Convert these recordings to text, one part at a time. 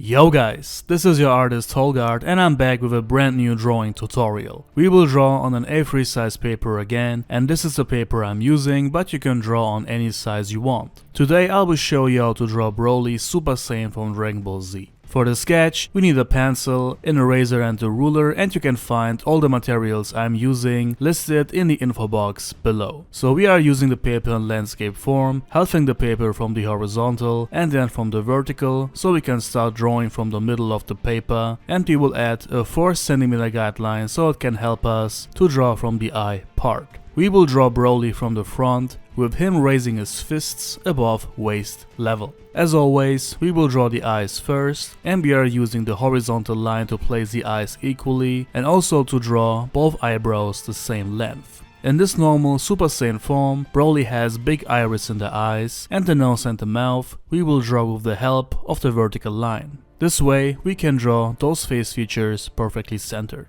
Yo guys, this is your artist Tolg and I'm back with a brand new drawing tutorial. We will draw on an A3 size paper again, and this is the paper I'm using, but you can draw on any size you want. Today I will show you how to draw Broly Super Saiyan from Dragon Ball Z. For the sketch, we need a pencil, an eraser and a ruler, and you can find all the materials I'm using listed in the info box below. So we are using the paper in landscape form, halving the paper from the horizontal and then from the vertical, so we can start drawing from the middle of the paper, and we will add a 4 cm guideline so it can help us to draw from the eye part. We will draw Broly from the front, with him raising his fists above waist level. As always, we will draw the eyes first, and we are using the horizontal line to place the eyes equally and also to draw both eyebrows the same length. In this normal Super Saiyan form, Broly has big iris in the eyes, and the nose and the mouth we will draw with the help of the vertical line. This way we can draw those face features perfectly centered.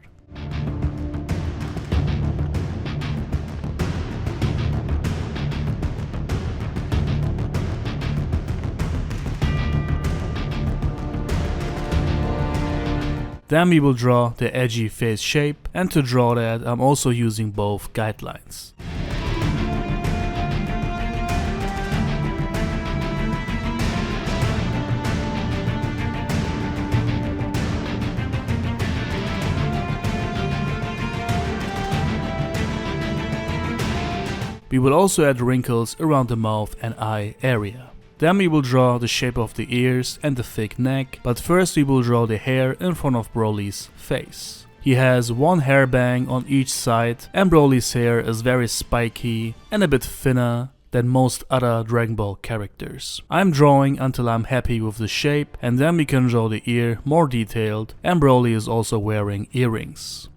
Then we will draw the edgy face shape, and to draw that I'm also using both guidelines. We will also add wrinkles around the mouth and eye area. Then we will draw the shape of the ears and the thick neck, but first we will draw the hair in front of Broly's face. He has one hairbang on each side, and Broly's hair is very spiky and a bit thinner than most other Dragon Ball characters. I'm drawing until I'm happy with the shape, and then we can draw the ear more detailed, and Broly is also wearing earrings.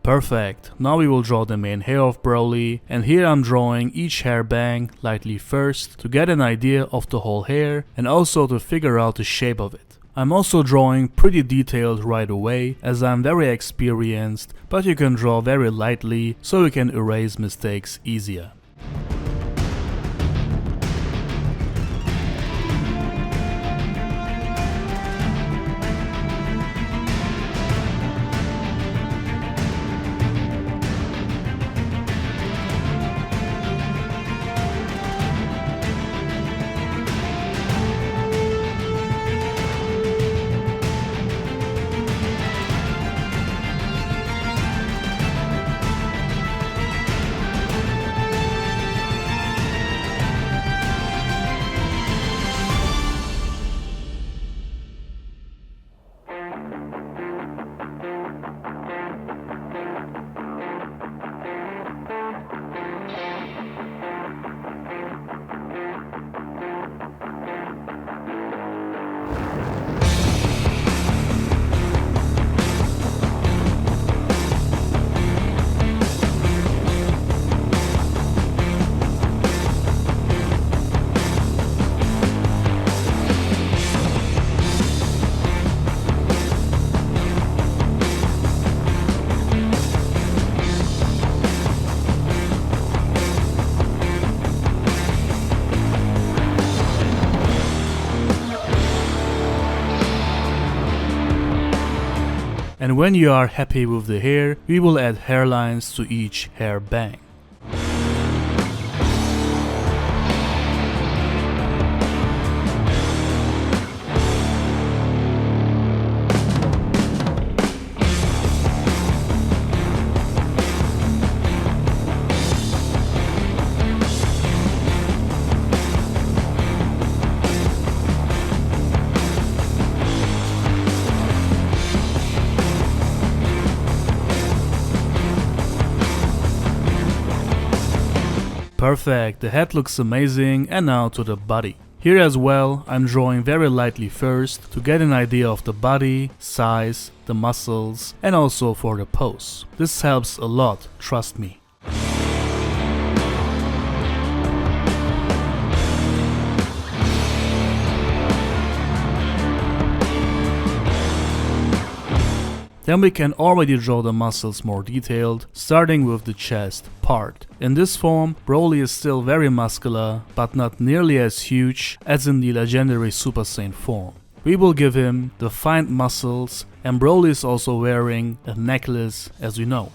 Perfect, now we will draw the main hair of Broly, and here I'm drawing each hairbang lightly first to get an idea of the whole hair and also to figure out the shape of it. I'm also drawing pretty detailed right away as I'm very experienced, but you can draw very lightly so you can erase mistakes easier. And when you are happy with the hair, we will add hairlines to each hair bang. Perfect, the head looks amazing, and now to the body. Here as well, I'm drawing very lightly first to get an idea of the body, size, the muscles, and also for the pose. This helps a lot, trust me. Then we can already draw the muscles more detailed, starting with the chest part. In this form, Broly is still very muscular, but not nearly as huge as in the legendary Super Saiyan form. We will give him defined muscles, and Broly is also wearing a necklace, as we know.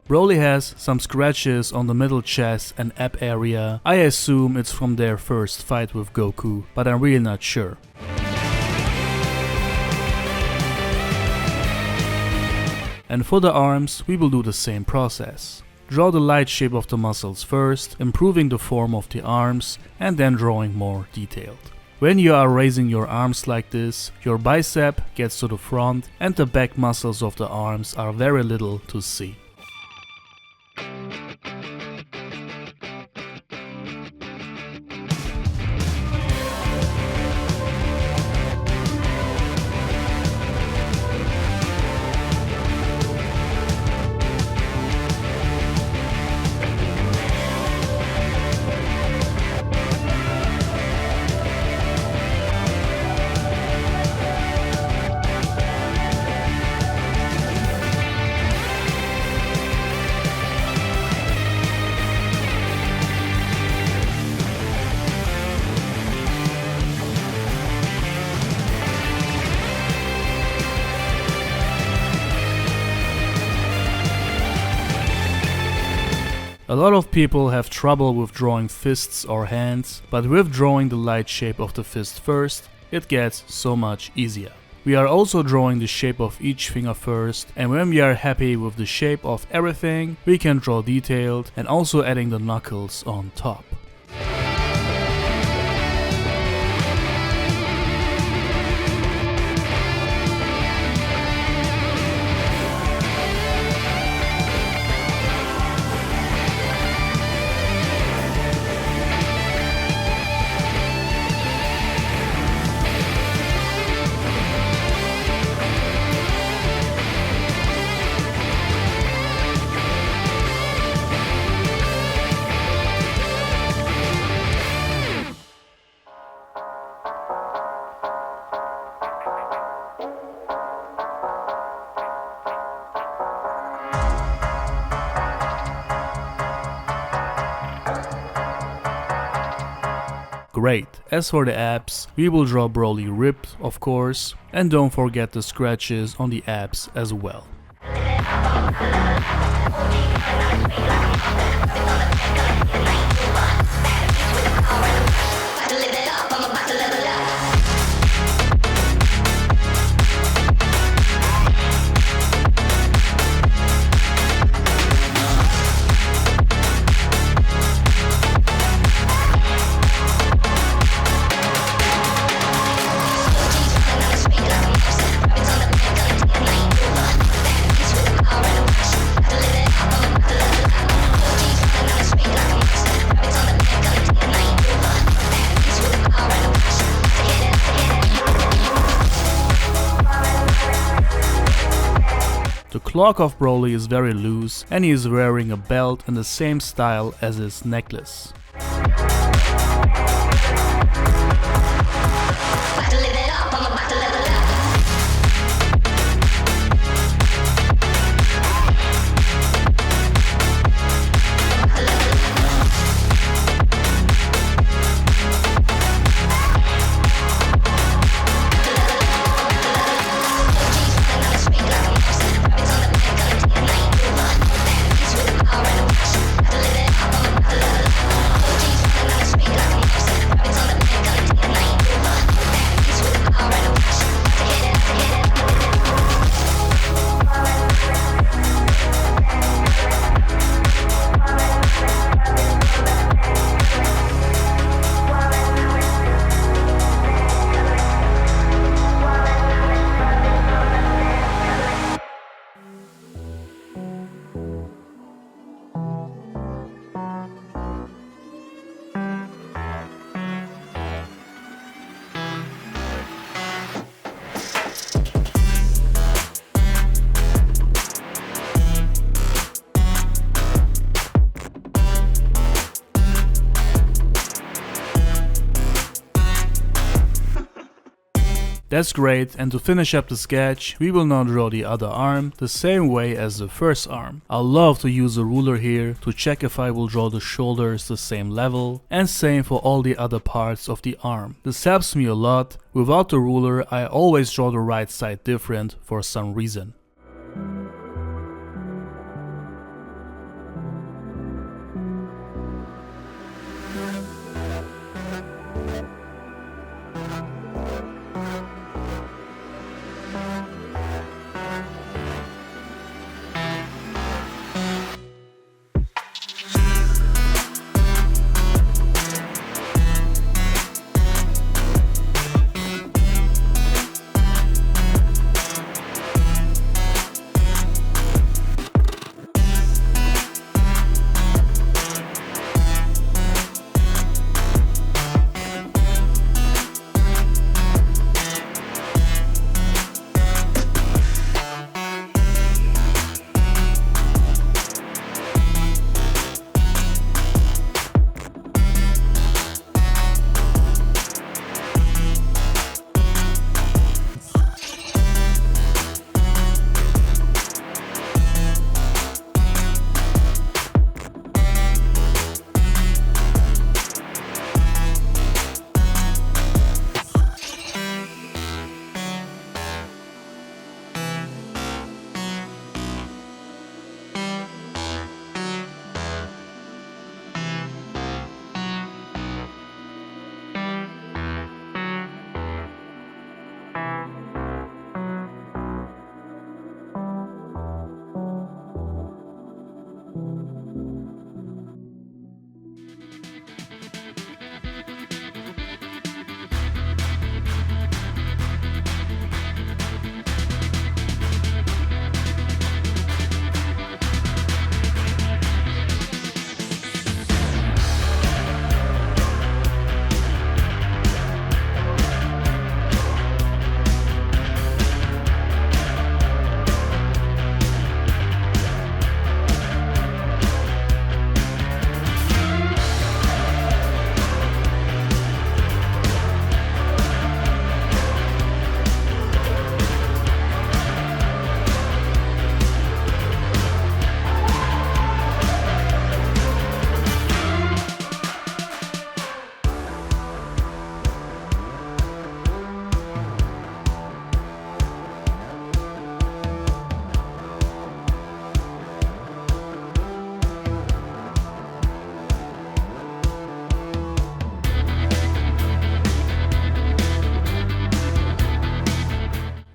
Broly has some scratches on the middle chest and ab area. I assume it's from their first fight with Goku, but I'm really not sure. And for the arms, we will do the same process. Draw the light shape of the muscles first, improving the form of the arms, and then drawing more detailed. When you are raising your arms like this, your bicep gets to the front and the back muscles of the arms are very little to see. A lot of people have trouble with drawing fists or hands, but with drawing the light shape of the fist first, it gets so much easier. We are also drawing the shape of each finger first, and when we are happy with the shape of everything, we can draw detailed and also adding the knuckles on top. Great. As for the abs, we will draw Broly ripped, of course, and don't forget the scratches on the abs as well. cloak of Broly is very loose and he is wearing a belt in the same style as his necklace. That's great, and to finish up the sketch, we will now draw the other arm the same way as the first arm. I love to use a ruler here to check if I will draw the shoulders the same level, and same for all the other parts of the arm. This helps me a lot. Without the ruler, I always draw the right side different for some reason.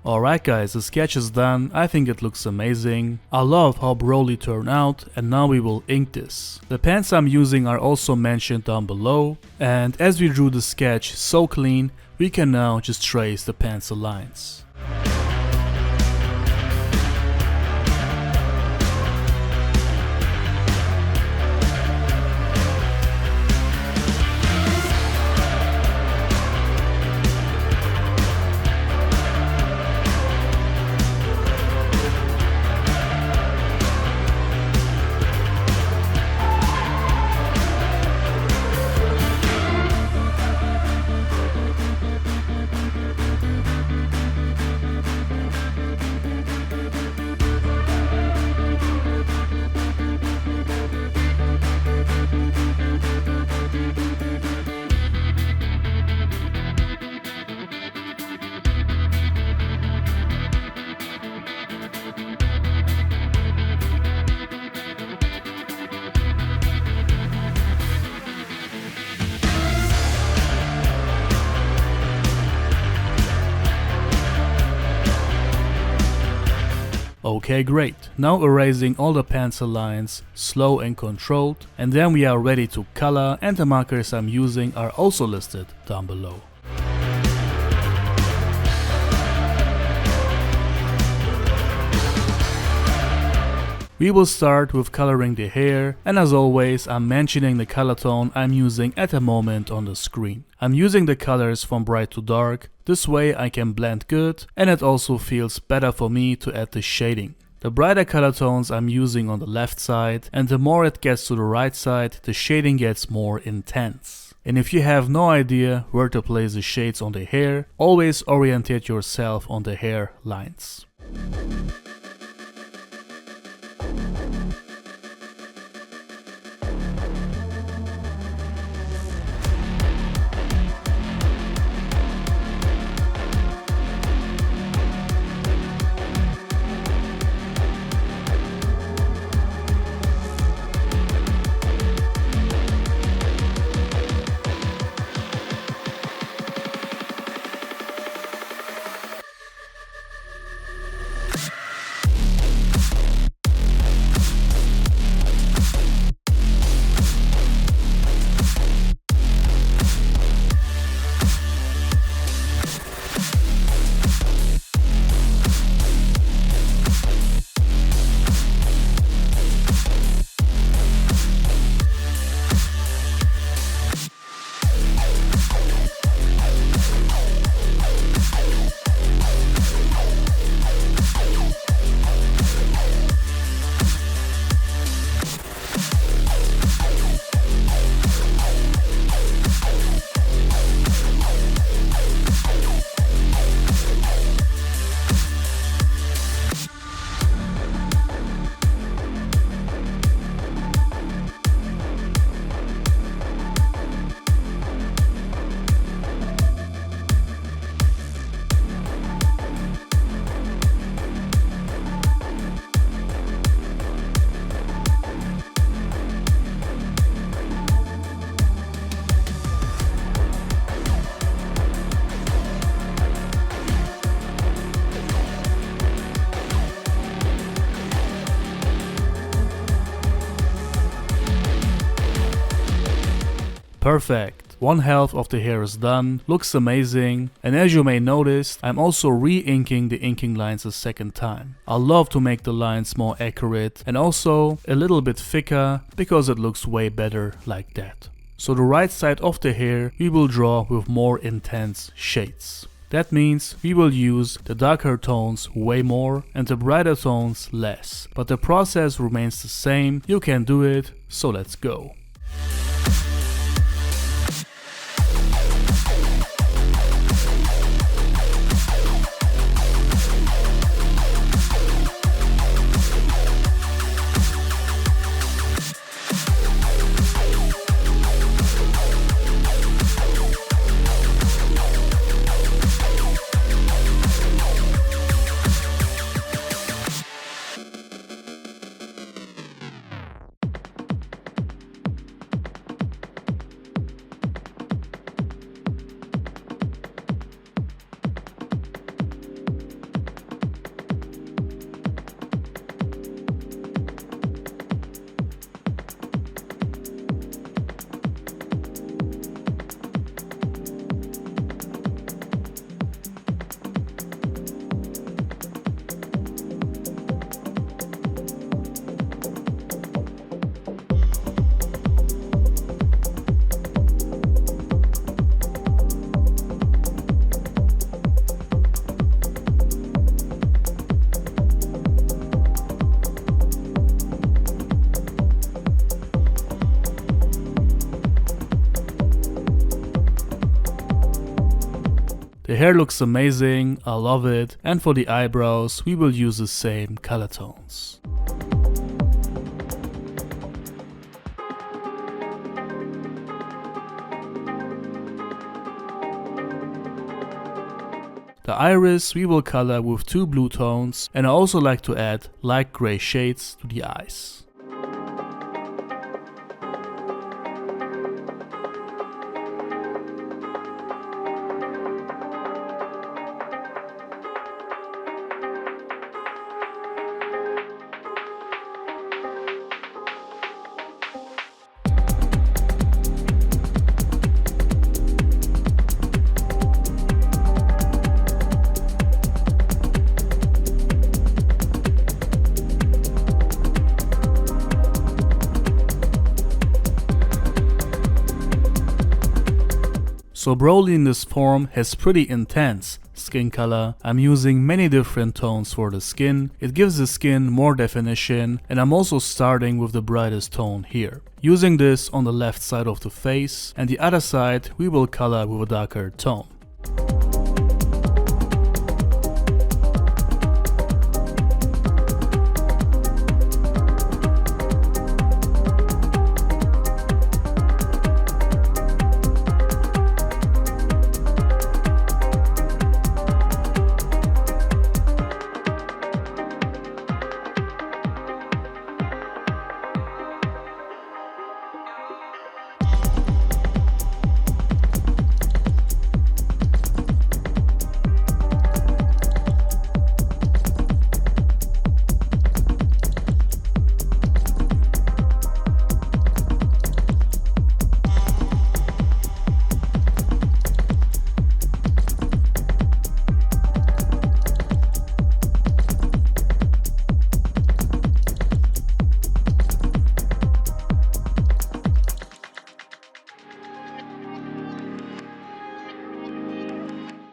Alright guys, the sketch is done. I think it looks amazing. I love how Broly turned out, and now we will ink this. The pens I'm using are also mentioned down below, and as we drew the sketch so clean, we can now just trace the pencil lines. Okay, great. Now erasing all the pencil lines, slow and controlled, and then we are ready to color, and the markers I'm using are also listed down below. We will start with coloring the hair, and as always I'm mentioning the color tone I'm using at the moment on the screen. I'm using the colors from bright to dark, this way I can blend good and it also feels better for me to add the shading. The brighter color tones I'm using on the left side, and the more it gets to the right side, the shading gets more intense. And if you have no idea where to place the shades on the hair, always orientate yourself on the hair lines. Perfect. One half of the hair is done, looks amazing, and as you may notice, I'm also re-inking the inking lines a second time. I love to make the lines more accurate and also a little bit thicker because it looks way better like that. So the right side of the hair we will draw with more intense shades. That means we will use the darker tones way more and the brighter tones less. But the process remains the same, you can do it, so let's go. The hair looks amazing, I love it, and for the eyebrows we will use the same color tones. The iris we will color with 2 blue tones, and I also like to add light gray shades to the eyes. So Broly in this form has pretty intense skin color. I'm using many different tones for the skin. It gives the skin more definition, and I'm also starting with the brightest tone here. Using this on the left side of the face, and the other side we will color with a darker tone.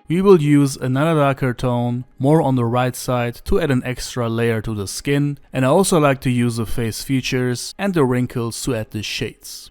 We will use another darker tone, more on the right side, to add an extra layer to the skin, and I also like to use the face features and the wrinkles to add the shades.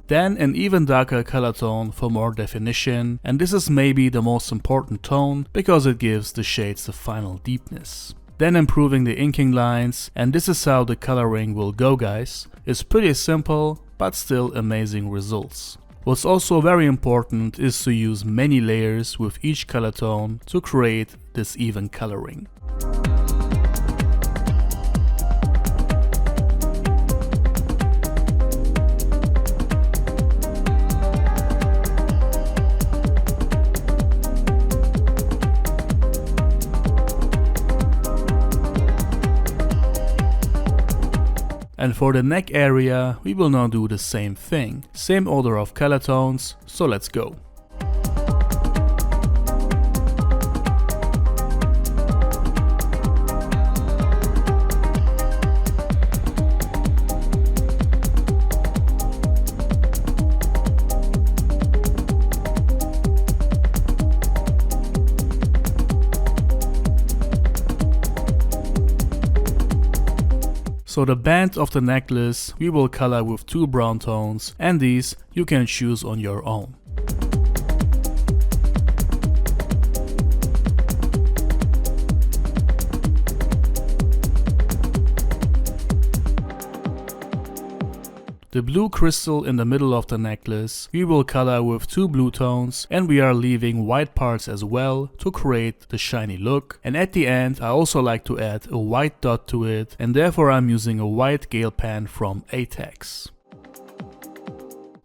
Then an even darker color tone for more definition, and this is maybe the most important tone because it gives the shades the final deepness. Then improving the inking lines, and this is how the coloring will go, guys. It's pretty simple, but still amazing results. What's also very important is to use many layers with each color tone to create this even coloring. And for the neck area, we will now do the same thing. Same order of color tones, so let's go. So the band of the necklace we will color with 2 brown tones, and these you can choose on your own. The blue crystal in the middle of the necklace we will color with 2 blue tones, and we are leaving white parts as well to create the shiny look. And at the end I also like to add a white dot to it, and therefore I'm using a white Gel Pen from Arrtx.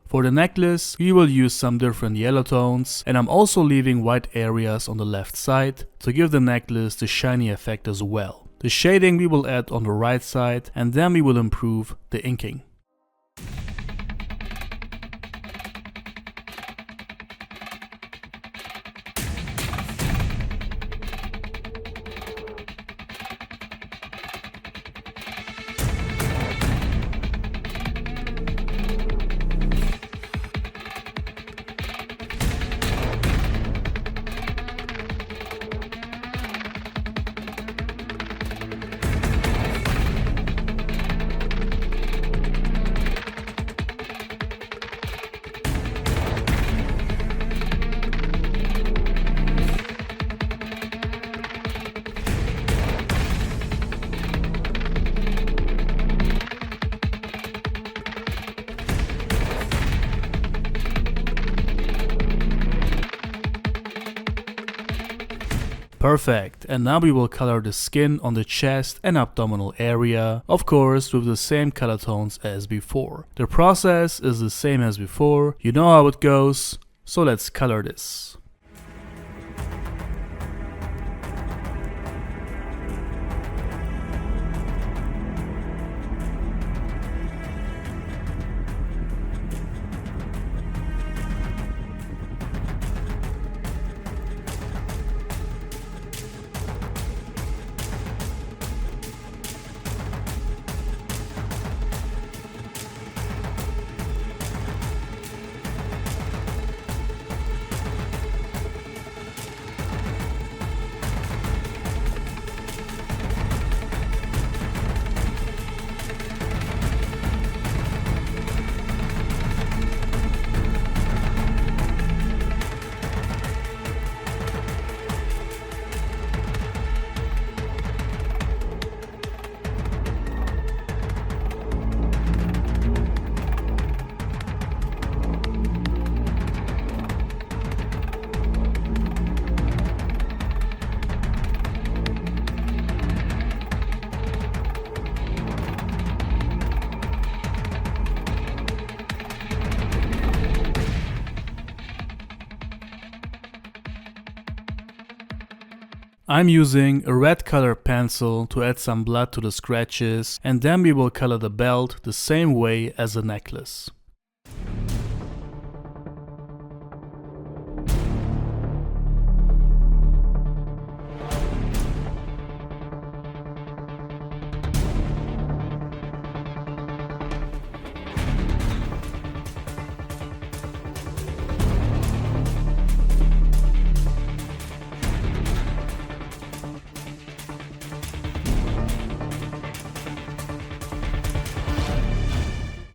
For the necklace we will use some different yellow tones, and I'm also leaving white areas on the left side to give the necklace the shiny effect as well. The shading we will add on the right side, and then we will improve the inking. Perfect, and now we will color the skin on the chest and abdominal area, of course with the same color tones as before. The process is the same as before, you know how it goes, so let's color this. I'm using a red color pencil to add some blood to the scratches, and then we will color the belt the same way as the necklace.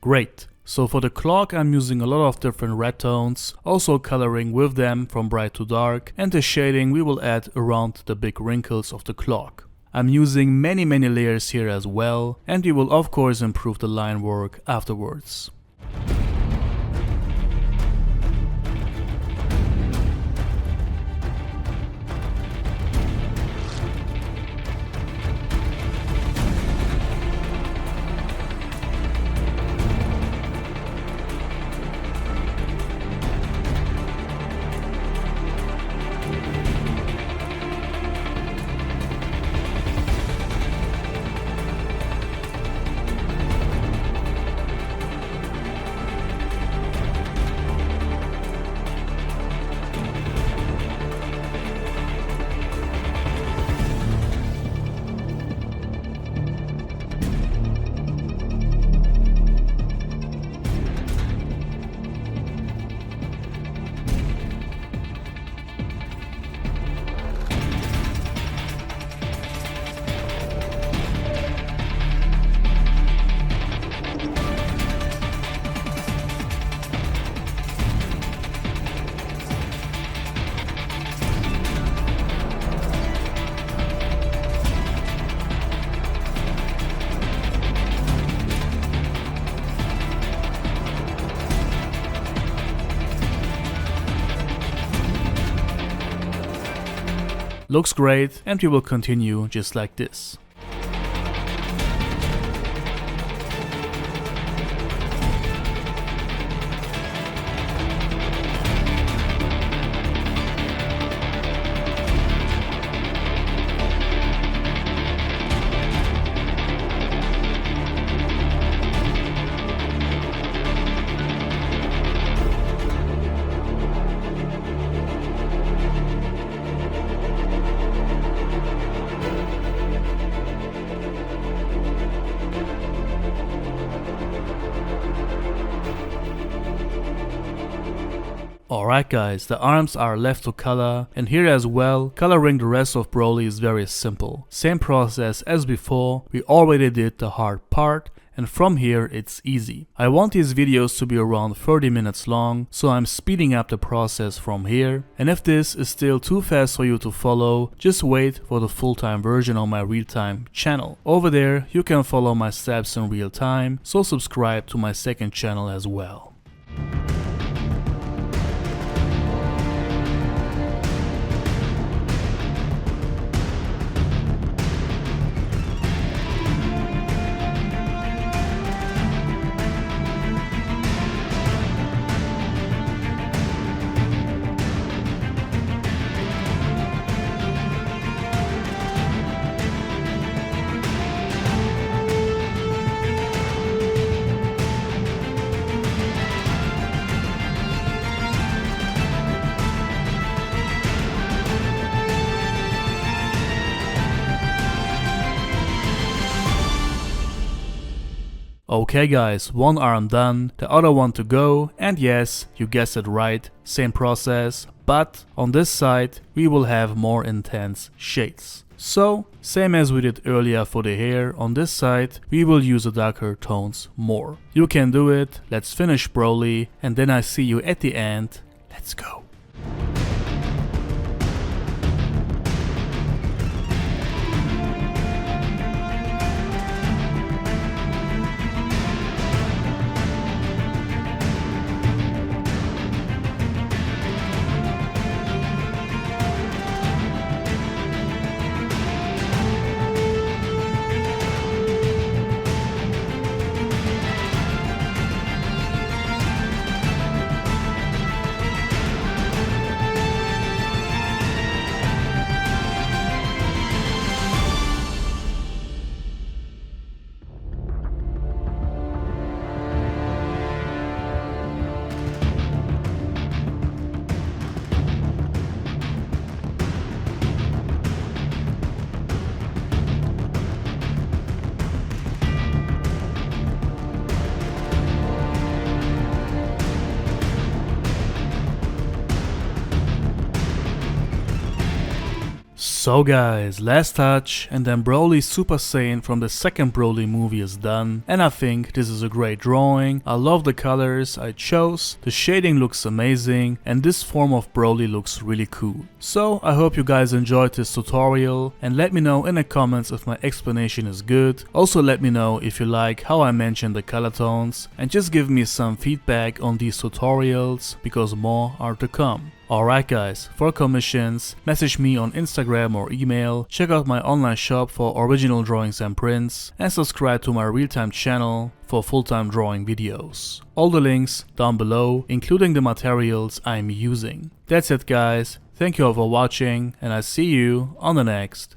Great. So for the clock I'm using a lot of different red tones, also coloring with them from bright to dark, and the shading we will add around the big wrinkles of the clock. I'm using many layers here as well, and we will of course improve the line work afterwards. Looks great, and we will continue just like this. Alright guys, the arms are left to color, and here as well, coloring the rest of Broly is very simple. Same process as before, we already did the hard part, and from here it's easy. I want these videos to be around 30 minutes long, so I'm speeding up the process from here, and if this is still too fast for you to follow, just wait for the full-time version on my real-time channel. Over there you can follow my steps in real time, so subscribe to my second channel as well. Okay guys, one arm done, the other one to go, and yes, you guessed it right, same process, but on this side we will have more intense shades. So, same as we did earlier for the hair, on this side we will use the darker tones more. You can do it, let's finish Broly, and then I see you at the end. Let's go. So guys, last touch and then Broly Super Saiyan from the second Broly movie is done, and I think this is a great drawing. I love the colors I chose, the shading looks amazing, and this form of Broly looks really cool. So I hope you guys enjoyed this tutorial, and let me know in the comments if my explanation is good. Also let me know if you like how I mentioned the color tones, and just give me some feedback on these tutorials because more are to come. Alright guys, for commissions, message me on Instagram or email, check out my online shop for original drawings and prints, and subscribe to my real-time channel for full-time drawing videos. All the links down below, including the materials I'm using. That's it guys, thank you all for watching, and I see you on the next